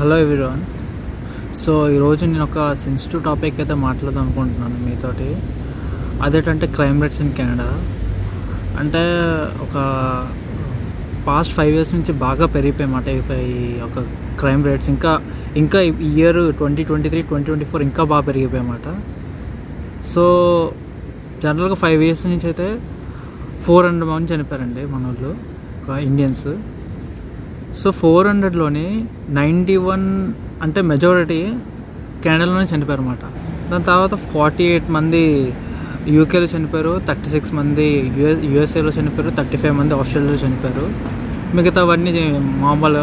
Hello everyone. So ఈరోజు నేను ఒక సెన్సిటివ్ టాపిక్ అయితే మాట్లాడదాం అనుకుంటున్నాను మీతోటి. అదేంటంటే క్రైమ్ రేట్స్ ఇన్ కెనడా. అంటే ఒక పాస్ట్ 5 years నుంచి బాగా పెరిగిపోయామాట ఈ ఒక క్రైమ్ రేట్స్. ఇంకా ఇయర్ 2023, 2024 ఇంకా బాగా పెరిగిపోయామాట. సో జనరల్గా 5 years నుంచి అయితే 400 మంది చనిపోయారండి మన వాళ్ళు, ఒక ఇండియన్స్. సో 400లోని 91 అంటే మెజారిటీ కెనడాలోనే చనిపోయారు అన్నమాట. దాని తర్వాత 48 మంది యూకేలో చనిపోయారు, 36 మంది యూఎస్ఏలో చనిపోయారు, 35 మంది ఆస్ట్రేలియాలో చనిపోయారు. మిగతావన్నీ మామూలు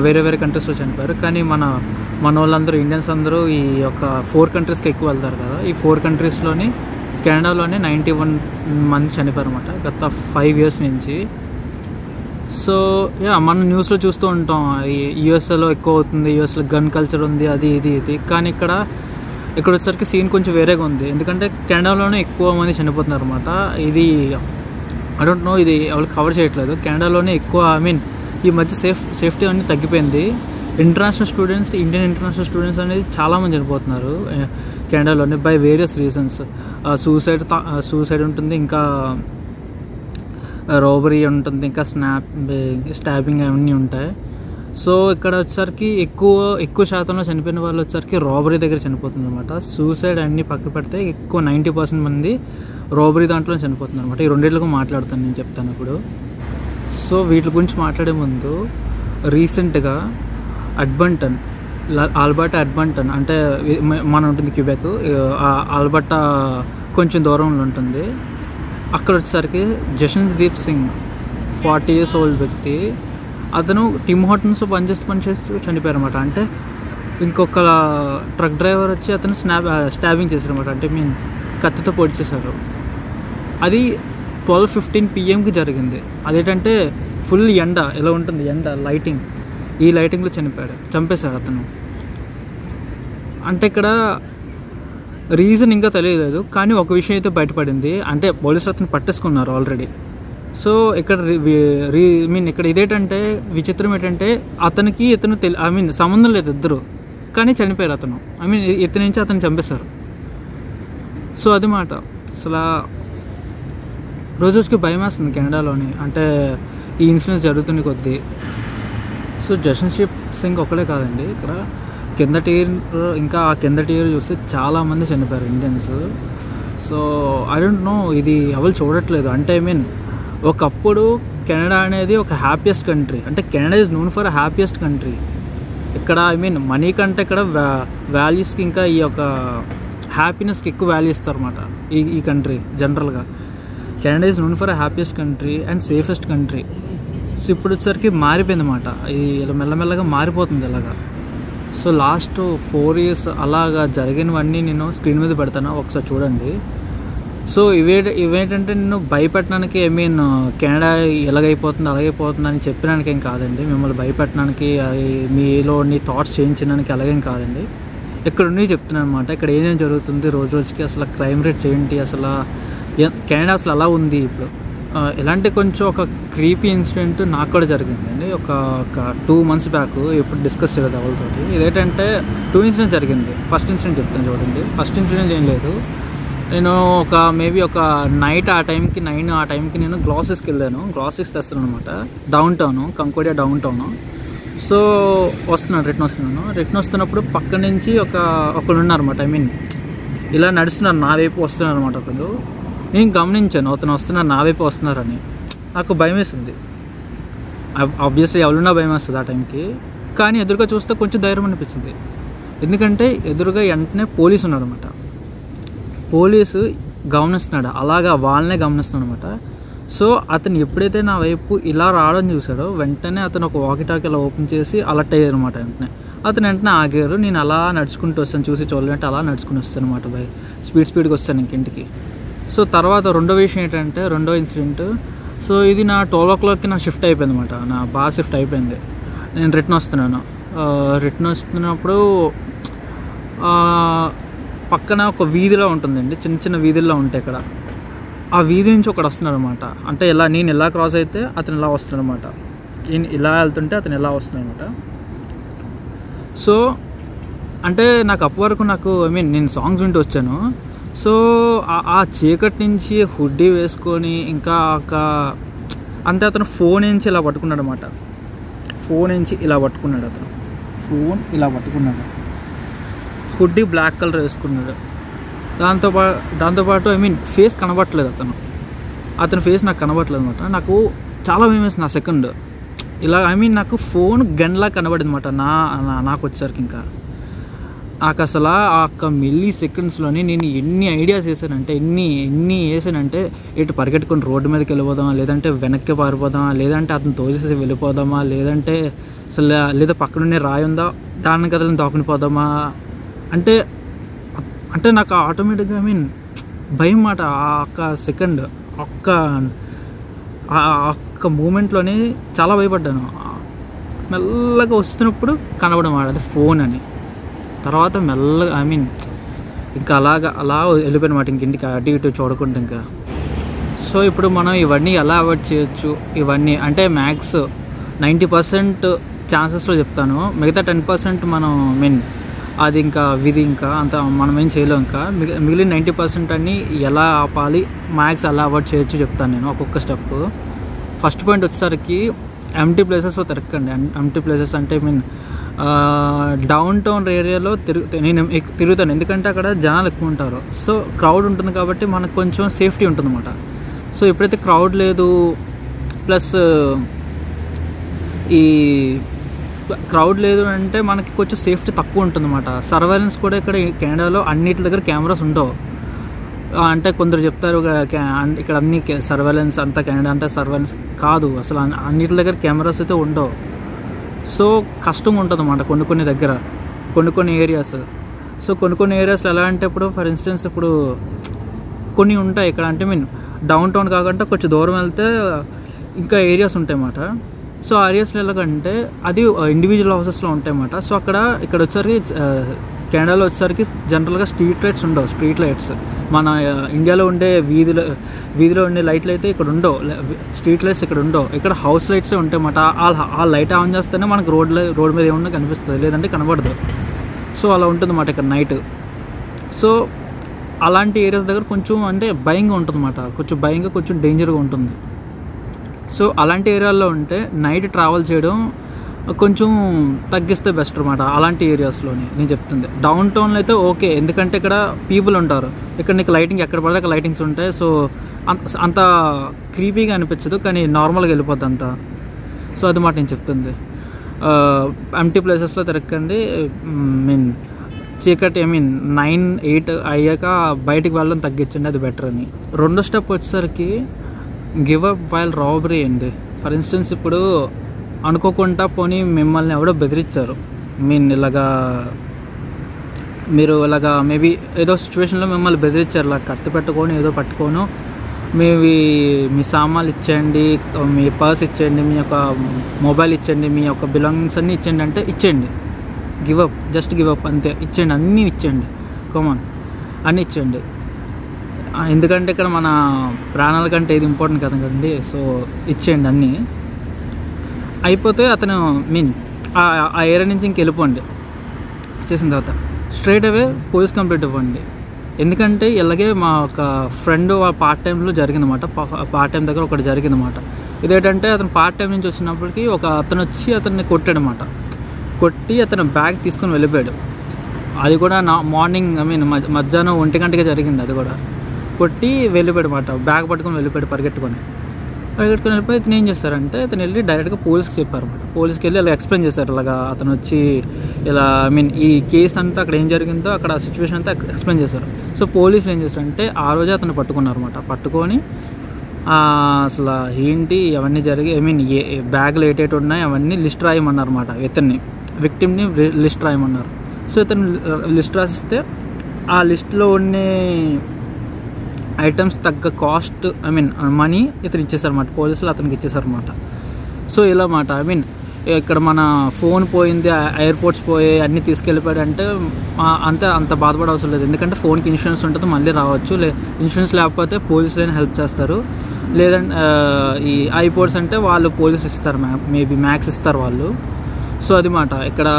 వేరే కంట్రీస్లో చనిపోయారు. కానీ మన వాళ్ళందరూ ఇండియన్స్ అందరూ ఈ యొక్క 4 countriesకి ఎక్కువ వెళ్తారు కదా. ఈ 4 countriesలోని కెనడాలోనే 91 మంది చనిపోయారు అన్నమాట గత 5 years నుంచి. సో మనం న్యూస్లో చూస్తూ ఉంటాం యూఎస్ఏలో ఎక్కువ అవుతుంది, యూఎస్లో గన్ కల్చర్ ఉంది, అది ఇది. కానీ ఇక్కడ వచ్చేసరికి సీన్ కొంచెం వేరేగా ఉంది. ఎందుకంటే కెనడాలోనే ఎక్కువ మంది చనిపోతున్నారు అనమాట. ఇది ఐ డోంట్ నో, ఇది ఎవరు కవర్ చేయట్లేదు. కెనడాలోనే ఎక్కువ ఈ మధ్య సేఫ్టీ అనేది తగ్గిపోయింది. ఇండియన్ ఇంటర్నేషనల్ స్టూడెంట్స్ అనేది చాలామంది చనిపోతున్నారు కెనడాలోనే బై వేరియస్ రీజన్స్. సూసైడ్ ఉంటుంది, ఇంకా రాబరీ ఉంటుంది, ఇంకా స్టాబింగ్ అవన్నీ ఉంటాయి. సో ఇక్కడ వచ్చేసరికి ఎక్కువ శాతంలో చనిపోయిన వాళ్ళు వచ్చేసరికి రాబరీ దగ్గర చనిపోతుంది అనమాట. సూసైడ్ అన్నీ పక్క పెడితే ఎక్కువ 90% మంది రాబరీ దాంట్లో చనిపోతుంది అనమాట. ఈ రెండింటికి మాట్లాడుతాను, నేను చెప్తాను ఇప్పుడు. సో వీటి గురించి మాట్లాడే ముందు రీసెంట్గా ఆల్బర్టా ఎడ్మంటన్ అంటే మన ఉంటుంది క్యూబెక్, ఆల్బర్టా కొంచెం దూరంలో ఉంటుంది. అక్కడ వచ్చేసరికి జషన్దీప్ సింగ్ 40 years old వ్యక్తి, అతను టిమ్ హార్టన్స్ పనిచేస్తూ చనిపోయారు అనమాట. అంటే ఇంకొక ట్రక్ డ్రైవర్ వచ్చి అతను స్టాబింగ్ చేశారు అనమాట. అంటే కత్తితో పొడిచేశారు. అది 12:15 PM జరిగింది. అదేంటంటే ఫుల్ ఎండ, ఎలా ఉంటుంది ఎండ, ఈ లైటింగ్లో చంపేశారు అతను. అంటే ఇక్కడ రీజన్ ఇంకా తెలియలేదు, కానీ ఒక విషయం అయితే బయటపడింది. అంటే పోలీసులు అతను పట్టేసుకున్నారు ఆల్రెడీ. సో ఇక్కడ ఇక్కడ ఇదేంటంటే విచిత్రం ఏంటంటే అతనికి ఇతను సంబంధం లేదు ఇద్దరు, కానీ చనిపోయారు అతను. ఇతని నుంచి అతను చంపేశారు. సో అది మాట. అసలు రోజుకి భయం వేస్తుంది కెనడాలోని, అంటే ఈ ఇన్సిడెంట్స్ జరుగుతున్న కొద్దీ. సో జషన్దీప్ సింగ్ ఒకటే కాదండి, ఇక్కడ కిందటి ఇయర్ చూస్తే చాలామంది చనిపోయారు Indians. So I don't know, ఇది ఎవరు చూడట్లేదు. అంటే ఒకప్పుడు కెనడా అనేది ఒక హ్యాపీయెస్ట్ కంట్రీ. అంటే Canada is known for happiest country. ఇక్కడ మనీ కంటే ఇక్కడ వాల్యూస్కి, ఇంకా ఈ యొక్క హ్యాపీనెస్కి ఎక్కువ వాల్యూ ఇస్తారు అన్నమాట ఈ కంట్రీ జనరల్గా. Canada is known for happiest country and safest country. So ఇప్పుడు వచ్చేసరికి మారిపోయింది అన్నమాట. ఇలా మెల్లమెల్లగా మారిపోతుంది ఇలాగా. సో లాస్ట్ 4 years అలాగా జరిగినవన్నీ నేను స్క్రీన్ మీద పెడతాను, ఒకసారి చూడండి. సో ఇవేంటంటే నేను భయపెట్టడానికి కెనడా ఎలాగైపోతుంది అలాగైపోతుంది అని చెప్పడానికి ఏం కాదండి, మిమ్మల్ని భయపెట్టడానికి, అది మీలోని థాట్స్ చేంజ్ చేయడానికి అలాగేం కాదండి. ఇక్కడ ఉన్నవి చెప్తున్నాను అనమాట. ఇక్కడ ఏమేమి జరుగుతుంది రోజుకి, అసలు క్రైమ్ రేట్స్ ఏంటి, అసలు కెనడా అసలు అలా ఉంది ఇప్పుడు. ఇలాంటి కొంచెం ఒక క్రీపీ ఇన్సిడెంట్ నాకు కూడా జరిగిందండి ఒక 2 months బ్యాక్. ఇప్పుడు డిస్కస్ చేయలేదు వాళ్ళతోటి. ఇదేంటంటే 2 incidents జరిగింది. ఫస్ట్ ఇన్సిడెంట్ చెప్తాను చూడండి. ఫస్ట్ ఇన్సిడెంట్ ఏం లేదు, నేను మేబీ ఒక నైట్ 9 ఆ టైంకి నేను గ్లాసెస్కి వెళ్ళాను. గ్లాసెస్ తెస్తున్నాను అనమాట, కంకోడియా డౌన్ టౌన్. సో రిటర్న్ వస్తున్నప్పుడు పక్క నుంచి ఒకరు ఉన్నారన్నమాట. ఇలా నడుస్తున్నారు, నా వైపు వస్తున్నారు అనమాట. ఒకరు, నేను గమనించాను అతను వస్తున్నారు, నా వైపు వస్తున్నారని. నాకు భయం వేసింది. ఆబ్వియస్లీ ఎవరున్నా భయం వేస్తుంది ఆ టైంకి. కానీ ఎదురుగా చూస్తే కొంచెం ధైర్యం అనిపించింది. ఎందుకంటే ఎదురుగా వెంటనే పోలీసు ఉన్నాడు అనమాట. పోలీసు గమనిస్తున్నాడు, అలాగా వాళ్ళనే గమనిస్తున్నాడు అనమాట. సో అతను ఎప్పుడైతే నా వైపు ఇలా రావడం చూశాడో వెంటనే అతను ఒక వాకీటాకీ ఇలా ఓపెన్ చేసి అలర్ట్ అయ్యారు అనమాట. వెంటనే ఆగారు. నేను అలా నడుచుకుంటూ వస్తాను, చూసి చూడాలంటే అలా నడుచుకుని వస్తాను అనమాట. స్పీడ్గా వస్తాను ఇంటికి. సో తర్వాత రెండో ఇన్సిడెంట్. సో ఇది నా 12 o'clockకి నా షిఫ్ట్ అయిపోయింది అనమాట, నా బార్ షిఫ్ట్ అయిపోయింది. నేను రిటర్న్ వస్తున్నప్పుడు పక్కన ఒక వీధిలో ఉంటుందండి, చిన్న వీధుల్లో ఉంటాయి ఇక్కడ. ఆ వీధి నుంచి ఒకడు వస్తున్నాడు అనమాట. అంటే నేను ఎలా క్రాస్ అయితే అతను ఇలా వస్తున్నాడు అనమాట. ఇలా వెళ్తుంటే అతను ఎలా వస్తున్నాడు అనమాట. సో అంటే నాకు అప్పటి వరకు ఐ మీన్ నేను సాంగ్స్ వింటూ వచ్చాను. సో ఆ చీకటి నుంచి హుడ్డీ వేసుకొని ఇంకా అంటే అతను ఫోన్ నుంచి ఇలా పట్టుకున్నాడు అనమాట. ఫోన్ నుంచి ఇలా పట్టుకున్నాడు అతను, ఫోన్ ఇలా పట్టుకున్నాడు, హుడ్డీ బ్లాక్ కలర్ వేసుకున్నాడు. దాంతోపాటు ఐ మీన్ ఫేస్ కనబట్టలేదు, అతని ఫేస్ నాకు కనబట్టలేదు అనమాట. నాకు చాలా భయం వేసింది ఆ సెకండ్. ఇలా ఐ మీన్ నాకు ఫోన్ గన్లా కనబడింది అనమాట నాకు వచ్చేసరికి. ఇంకా నాకు అసలు ఆ ఒక్క మిల్లీ సెకండ్స్లోని నేను ఎన్ని ఐడియాస్ వేసానంటే ఎన్ని వేసానంటే ఇటు పరిగెట్టుకొని రోడ్డు మీదకి వెళ్ళిపోదామా, లేదంటే వెనక్కి పారిపోదామా, లేదంటే అతను తోసేసి వెళ్ళిపోదామా, లేదంటే అసలు లేదా పక్కనుండే రాయి ఉందా దానికి అతను తోకనిపోదామా అంటే నాకు ఆటోమేటిక్గా ఐ మీన్ భయం మాట. ఆ ఒక్క సెకండ్ ఒక్క మూమెంట్లోనే చాలా భయపడ్డాను. మెల్లగా వస్తున్నప్పుడు కనబడడం అది ఫోన్ అని. తర్వాత మెల్లగా ఐ మీన్ ఇంకా అలా వెళ్ళిపోయినమాట ఇంటికి అటు ఇటు చూడకుండా ఇంకా. సో ఇప్పుడు మనం ఇవన్నీ ఎలా అవాయిడ్ చేయొచ్చు, ఇవన్నీ అంటే మ్యాక్స్ 90% ఛాన్సెస్లో చెప్తాను. మిగతా 10% మనం మీన్ అది ఇంకా విధి, ఇంకా అంత మనం ఏం చేయలేం. ఇంకా మిగిలిన 90% అన్ని ఎలా ఆపాలి, మ్యాక్స్ ఎలా అవాయిడ్ చేయొచ్చు చెప్తాను నేను ఒక్కొక్క స్టెప్. ఫస్ట్ పాయింట్ వచ్చేసరికి ఎంటీ ప్లేసెస్లో తిరగకండి. ఎంటీ ప్లేసెస్ అంటే ఐ మీన్ డౌన్ టౌన్ ఏరియాలో నేను తిరుగుతాను, ఎందుకంటే అక్కడ జనాలు ఎక్కువ ఉంటారు. సో క్రౌడ్ ఉంటుంది కాబట్టి మనకు కొంచెం సేఫ్టీ ఉంటుంది అన్నమాట. సో ఎప్పుడైతే క్రౌడ్ లేదు ప్లస్ ఈ క్రౌడ్ లేదు అంటే మనకి కొంచెం సేఫ్టీ తక్కువ ఉంటుంది అన్నమాట. సర్వైలెన్స్ కూడా ఇక్కడ కెనడాలో అన్నిటి దగ్గర కెమెరాస్ ఉండవు. అంటే కొందరు చెప్తారు ఇక్కడ అన్ని సర్వైలెన్స్ అంతా కెనడా అంటే సర్వైలెన్స్ కాదు, అసలు అన్నిటి దగ్గర కెమెరాస్ అయితే ఉండవు. సో కష్టంగా ఉంటుంది అన్నమాట కొన్ని దగ్గర కొన్ని ఏరియాస్. సో కొన్ని ఏరియాస్లో ఎలా అంటే ఇప్పుడు ఫర్ ఇన్స్టెన్స్ ఇప్పుడు కొన్ని ఉంటాయి ఇక్కడ అంటే మీన్ డౌన్ టౌన్ కాకుండా కొంచెం దూరం వెళ్తే ఇంకా ఏరియాస్ ఉంటాయి అన్నమాట. సో ఆ ఏరియాస్లో ఎలాగంటే అది ఇండివిజువల్ హౌసెస్లో ఉంటాయి అన్నమాట. సో ఇక్కడ వచ్చేసరికి కెనడాలో వచ్చేసరికి జనరల్గా స్ట్రీట్ లైట్స్ ఉండవు. స్ట్రీట్ లైట్స్ మన ఇండియాలో ఉండే వీధిలో ఉండే లైట్లు అయితే ఇక్కడ ఉండవు, స్ట్రీట్ లైట్స్ ఇక్కడ ఉండవు. ఇక్కడ హౌస్ లైట్సే ఉంటాయి అన్నమాట. ఆ లైట్ ఆన్ చేస్తేనే మనకు రోడ్ మీద ఏమన్నా కనిపిస్తుంది, లేదంటే కనబడదు. సో అలా ఉంటుంది అన్నమాట ఇక్కడ నైట్. సో అలాంటి ఏరియాస్ దగ్గర కొంచెం అంటే భయంగా ఉంటుంది అన్నమాట, కొంచెం డేంజర్గా ఉంటుంది. సో అలాంటి ఏరియాల్లో ఉంటే నైట్ ట్రావెల్ చేయడం కొంచెం తగ్గిస్తే బెస్ట్ అనమాట. అలాంటి ఏరియాస్లోని నేను చెప్తుంది. డౌన్ టౌన్లో అయితే ఓకే, ఎందుకంటే ఇక్కడ పీపుల్ ఉంటారు, ఇక్కడ నీకు లైటింగ్ ఎక్కడ పడితే అక్కడ లైటింగ్స్ ఉంటాయి. సో అంత క్రీపీగా అనిపించదు, కానీ నార్మల్గా వెళ్ళిపోద్ది అంతా. సో అది మాట నేను చెప్తుంది. ఎంటీ ప్లేసెస్లో తిరగకండి. మీన్ చీకటి ఐ మీన్ 9-8 అయ్యాక బయటికి వెళ్ళడం తగ్గించండి, అది బెటర్ అని. రెండో స్టెప్ వచ్చేసరికి గివ్ అప్ వైల్ రాబరీ అండి. ఫర్ ఇన్స్టెన్స్ ఇప్పుడు అనుకోకుండా పోనీ మిమ్మల్ని ఎవడో బెదిరించారు, మీరు ఇలాగా మేబీ ఏదో సిచ్యువేషన్లో మిమ్మల్ని బెదిరించారు, ఇలా కత్తి పెట్టుకొని ఏదో పట్టుకోను మీ సామాన్లు ఇచ్చేయండి, మీ పర్స్ ఇచ్చేయండి, మీ యొక్క మొబైల్ ఇచ్చేయండి, మీ యొక్క బిలాంగింగ్స్ అన్నీ ఇచ్చేయండి అంటే ఇచ్చేయండి. జస్ట్ గివ్ అప్ అంతే, ఇచ్చేయండి, అన్నీ ఇచ్చేయండి, కామన్ అన్నీ ఇచ్చేయండి. ఎందుకంటే ఇక్కడ మన ప్రాణాల కంటే ఇది ఇంపార్టెంట్ కదండి. సో ఇచ్చేయండి అన్నీ. అయిపోతే అతను ఆ ఏరియా నుంచి ఇంకెళ్ళిపోండి. చేసిన తర్వాత స్ట్రైట్ అవే పోలీస్ కంప్లైంట్ ఇవ్వండి. ఎందుకంటే ఇలాగే మా ఒక ఫ్రెండ్ పార్ట్ టైంలో జరిగిందన్నమాట. పార్ట్ టైం దగ్గర ఒకటి జరిగిందన్నమాట. ఇదేంటంటే అతను పార్ట్ టైం నుంచి వచ్చినప్పటికీ అతను వచ్చి అతన్ని కొట్టాడనమాట. కొట్టి అతను బ్యాగ్ తీసుకొని వెళ్ళిపోయాడు. అది కూడా మార్నింగ్ ఐ మీన్ మధ్యాహ్నం 1 గంటకి జరిగింది. అది కూడా కొట్టి వెళ్ళిపోయాడు అనమాట. బ్యాగ్ పట్టుకొని వెళ్ళిపోయాడు పరిగెట్టుకొని వెళ్ళిపోయి ఇతను ఏం చేస్తారంటే అతను వెళ్ళి డైరెక్ట్గా పోలీస్కి చెప్పారు అనమాట. పోలీస్కి వెళ్ళి అలా ఎక్స్ప్లెయిన్ చేశారు, ఇలాగా అతను వచ్చి ఇలా ఐ మీన్ ఈ కేసు అంతా అక్కడ ఏం జరిగిందో అక్కడ సిచ్యువేషన్ అంతా ఎక్స్ప్లెయిన్ చేశారు. సో పోలీసులు ఏం చేస్తారంటే ఆ రోజే అతను పట్టుకున్నారు అనమాట. పట్టుకొని అసలు ఏంటి అవన్నీ జరిగి ఐ మీన్ బ్యాగ్లో ఏటేటి ఉన్నాయి అవన్నీ లిస్ట్ రాయమన్నారు అనమాట. విక్టిమ్ని లిస్ట్ రాయమన్నారు. సో ఇతను లిస్ట్ రాసిస్తే ఆ లిస్ట్లో ఉండే ఐటమ్స్ తగ్గ కాస్ట్ ఐ మీన్ మనీ ఇతను ఇచ్చేసారన్నమాట. పోలీసులు అతనికి ఇచ్చేసారన్నమాట. సో ఇలా మాట ఐ మీన్ ఇక్కడ మన ఫోన్ పోయింది, ఎయిర్పోర్ట్స్ పోయి అన్నీ తీసుకెళ్ళిపోయాడు అంటే అంత బాధపడే అవసరం లేదు. ఎందుకంటే ఫోన్కి ఇన్సూరెన్స్ ఉంటుంది, మళ్ళీ రావచ్చు. ఇన్సూరెన్స్ లేకపోతే పోలీసులైనా హెల్ప్ చేస్తారు. లేదంటే ఈ ఐపోర్ట్స్ అంటే వాళ్ళు పోలీసులు ఇస్తారు, మేబీ మ్యాక్స్ ఇస్తారు వాళ్ళు. సో అది మాట ఇక్కడ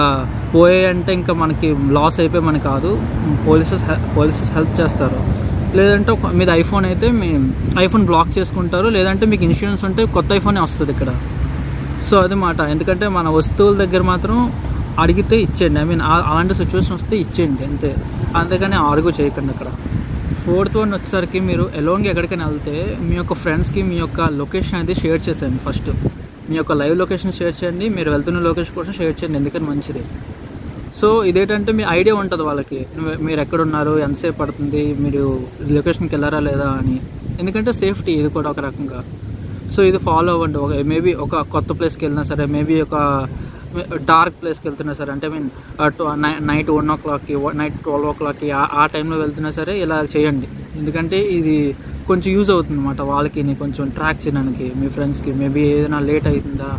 పోయాయంటే ఇంకా మనకి లాస్ అయిపోయి మనకి కాదు, పోలీసెస్ హెల్ప్ చేస్తారు. లేదంటే మీది ఐఫోన్ అయితే మీ ఐఫోన్ బ్లాక్ చేసుకుంటారు, లేదంటే మీకు ఇన్సూరెన్స్ ఉంటే కొత్త ఐఫోనే వస్తుంది ఇక్కడ. సో అది మాట. ఎందుకంటే మన వస్తువుల దగ్గర మాత్రం అడిగితే ఇచ్చేయండి, ఐ మీన్ అలాంటి సిచ్యువేషన్ వస్తే ఇచ్చేయండి అంతే, అంతేగాని ఆర్గ్యూ చేయకండి అక్కడ. 4th వన్ వచ్చేసరికి మీరు ఎలోన్గా ఎక్కడికైనా వెళ్తే మీ యొక్క ఫ్రెండ్స్కి మీ యొక్క లొకేషన్ అనేది షేర్ చేసేయండి. ఫస్ట్ మీ యొక్క లైవ్ లొకేషన్ షేర్ చేయండి, మీరు వెళ్తున్న లొకేషన్ కోసం షేర్ చేయండి, ఎందుకని మంచిది. సో ఇదేంటంటే మీ ఐడియా ఉంటుంది వాళ్ళకి, మీరు ఎక్కడున్నారు, ఎంతసేపు పడుతుంది, మీరు లొకేషన్కి వెళ్ళారా లేదా అని. ఎందుకంటే సేఫ్టీ ఇది కూడా ఒక రకంగా. సో ఇది ఫాలో అవ్వండి. మేబీ ఒక కొత్త ప్లేస్కి వెళ్ళినా సరే, మేబీ ఒక డార్క్ ప్లేస్కి వెళ్తున్నా సరే, అంటే ఐ మీన్ నైట్ 1 o'clockకి, నైట్ 12 o'clockకి ఆ టైంలో వెళ్తున్నా సరే ఇలా చేయండి. ఎందుకంటే ఇది కొంచెం యూజ్ అవుతుంది అన్నమాట వాళ్ళకి, కొంచెం ట్రాక్ చేయడానికి. మీ ఫ్రెండ్స్కి మేబీ ఏదైనా లేట్ అవుతుందా,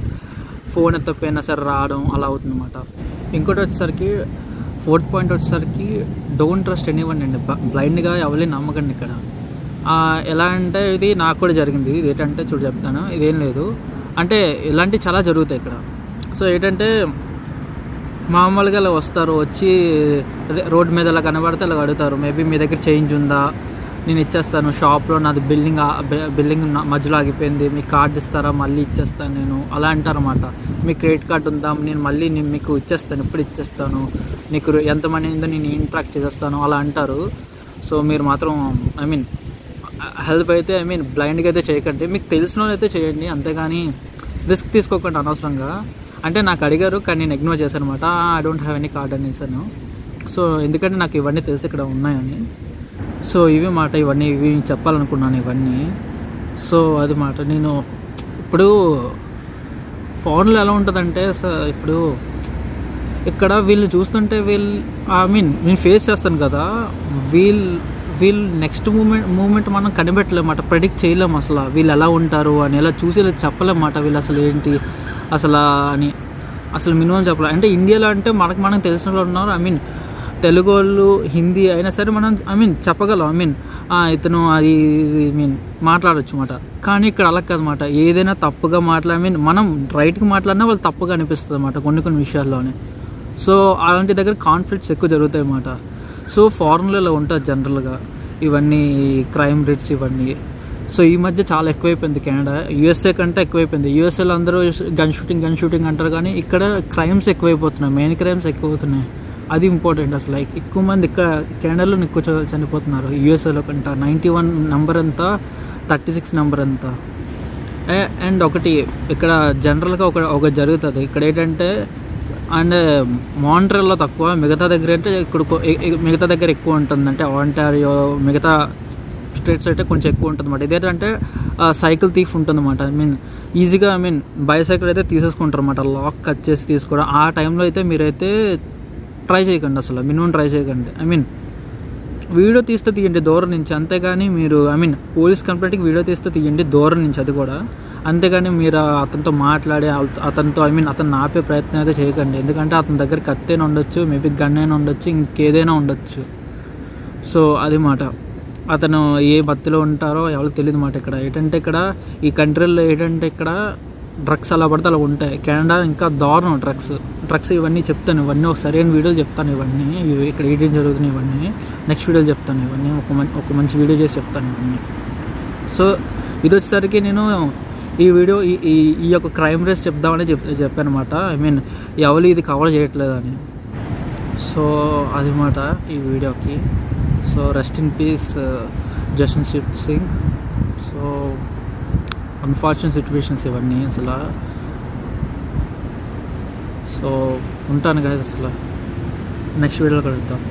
ఫోన్ ఎత్తపోయినా సరే రావడం అలా అవుతుంది అన్నమాట. ఇంకోటి వచ్చేసరికి 4th పాయింట్ వచ్చేసరికి డోంట్ ట్రస్ట్ ఎనీవన్ అండి. బ్లైండ్గా ఎవరిని నమ్మకండి ఇక్కడ. ఎలా అంటే ఇది నాకు కూడా జరిగింది. ఇది ఏంటంటే చూడు చెప్తాను, ఇదేం లేదు అంటే ఇలాంటివి చాలా జరుగుతాయి ఇక్కడ. సో ఏంటంటే మామూలుగా ఇలా వస్తారు, వచ్చి అదే రోడ్డు మీద ఇలా కనబడితే ఇలా అడుగుతారు, మేబీ మీ దగ్గర చేంజ్ ఉందా, నేను ఇచ్చేస్తాను, షాప్లో నాది బిల్లింగ్ మధ్యలో ఆగిపోయింది, మీకు కార్డు ఇస్తారా, మళ్ళీ ఇచ్చేస్తాను నేను, అలా అంటారన్నమాట. మీ క్రెడిట్ కార్డు ఉందా, నేను మళ్ళీ మీకు ఇచ్చేస్తాను, ఇప్పుడు ఇచ్చేస్తాను, నీకు ఎంత మనీ ఉందో నేను ఇంట్రాక్ట్ చేసేస్తాను, అలా అంటారు. సో మీరు మాత్రం ఐ మీన్ హెల్ప్ అయితే ఐ మీన్ బ్లైండ్గా అయితే చేయకండి, మీకు తెలిసిన వాళ్ళు అయితే చేయండి, అంతేగాని రిస్క్ తీసుకోకండి అనవసరంగా. అంటే నాకు అడిగారు కానీ నేను ఇగ్నోర్ చేశాను అనమాట. I don't have any card అనేసాను. సో ఎందుకంటే నాకు ఇవన్నీ తెలిసి ఇక్కడ ఉన్నాయని. సో ఇవి మాట, ఇవి చెప్పాలనుకున్నాను ఇవన్నీ. సో అది మాట. నేను ఇప్పుడు ఫారెన్లో ఎలా ఉంటుందంటే ఇప్పుడు ఇక్కడ వీళ్ళు చూస్తుంటే ఐ మీన్ నేను ఫేస్ చేస్తాను కదా, వీళ్ళు నెక్స్ట్ మూమెంట్ మనం కనిపెట్టలేమాట, ప్రెడిక్ట్ చేయలేము అసలు వీళ్ళు ఎలా ఉంటారు అని. ఎలా చూసి ఇలా చెప్పలేమాట వీళ్ళు అసలు ఏంటి అసలు అని, అసలు మినిమం చెప్పలేం. అంటే ఇండియాలో అంటే మనం తెలిసిన వాళ్ళు ఉన్నారు, ఐ మీన్ తెలుగు వాళ్ళు, హిందీ అయినా సరే మనం ఐ మీన్ చెప్పగలం, ఐ మీన్ ఇతను అది ఐ మీన్ మాట్లాడచ్చు అన్నమాట. కానీ ఇక్కడ అలా కాదన్నమాట, ఏదైనా తప్పుగా ఐ మీన్ మనం రైట్గా మాట్లాడినా వాళ్ళు తప్పుగా అనిపిస్తుంది అన్నమాట కొన్ని విషయాల్లోనే. సో అలాంటి దగ్గర కాన్ఫ్లిక్ట్స్ ఎక్కువ జరుగుతాయి అన్నమాట. సో ఫారెన్లో ఇలా ఉంటుంది జనరల్గా ఇవన్నీ క్రైమ్ రేట్స్ ఇవన్నీ. సో ఈ మధ్య చాలా ఎక్కువైపోయింది కెనడా, యూఎస్ఏ కంటే ఎక్కువైపోయింది. యూఎస్ఏలో అందరూ గన్ షూటింగ్ అంటారు, కానీ ఇక్కడ క్రైమ్స్ ఎక్కువైపోతున్నాయి, మెయిన్ క్రైమ్స్ ఎక్కువవుతున్నాయి. అది ఇంపార్టెంట్. అసలు ఎక్కువ మంది ఇక్కడ కెనడాలో ఎక్కువ చనిపోతున్నారు యూఎస్ఏలో కంట. 91 నెంబర్ ఎంత, 36 నెంబర్ ఎంత. అండ్ ఒకటి ఇక్కడ జనరల్గా ఒక జరుగుతుంది ఇక్కడ ఏంటంటే, అండ్ మాంట్రియల్లో తక్కువ, మిగతా దగ్గర అంటే ఇక్కడ మిగతా దగ్గర ఎక్కువ ఉంటుంది. అంటే ఆంటారియో మిగతా స్టేట్స్ అయితే కొంచెం ఎక్కువ ఉంటుంది అన్నమాట. ఇదేంటంటే సైకిల్ థీఫ్ ఉంటుంది అన్నమాట. ఐ మీన్ ఈజీగా ఐ మీన్ బైసైకిల్ అయితే తీసేసుకుంటారు అన్నమాట, లాక్ కట్ చేసి తీసుకోవడం. ఆ టైంలో అయితే మీరైతే ట్రై చేయకండి, అసలు మినిమం ట్రై చేయకండి. ఐ మీన్ వీడియో తీస్తే తీయండి దూరం నుంచి, అంతేగాని మీరు ఐ మీన్ పోలీస్ కంప్లైంట్కి వీడియో తీస్తే తీయండి దూరం నుంచి, అది కూడా. అంతేగాని మీరు అతనితో మాట్లాడి అతనితో ఐ మీన్ అతను ఆపే ప్రయత్నం అయితే చేయకండి. ఎందుకంటే అతని దగ్గర కత్తైనా ఉండొచ్చు, మేబీ గన్ అయినా ఉండొచ్చు, ఇంకేదైనా ఉండొచ్చు. సో అది మాట. అతను ఏ మత్తులో ఉంటారో ఎవరికి తెలియదు మాట. ఇక్కడ ఏంటంటే ఇక్కడ ఈ కంట్రీల్లో ఏంటంటే ఇక్కడ డ్రగ్స్ అలా పడితే అలా ఉంటాయి. కెనడా ఇంకా దారుణం డ్రగ్స్ ఇవన్నీ చెప్తాను, ఇవన్నీ ఒక సరైన వీడియోలు చెప్తాను, ఇవన్నీ ఇక్కడ ఏం జరుగుతున్నాయి ఇవన్నీ నెక్స్ట్ వీడియోలు చెప్తాను, ఇవన్నీ ఒక మంచి వీడియో చేసి చెప్తాను ఇవన్నీ. సో ఇది వచ్చేసరికి నేను ఈ వీడియో ఈ యొక్క క్రైమ్ రేస్ చెప్దామని చెప్పాను అనమాట. ఐ మీన్ ఎవరు ఇది కవర్ చేయట్లేదని. సో అది మాట ఈ వీడియోకి. So rest in peace Jaswant Singh. So unfortunate situations ఇవన్నీ అసలు. సో ఉంటాను గాయస్, అసలు నెక్స్ట్ వీడియోలో కలుద్దాం.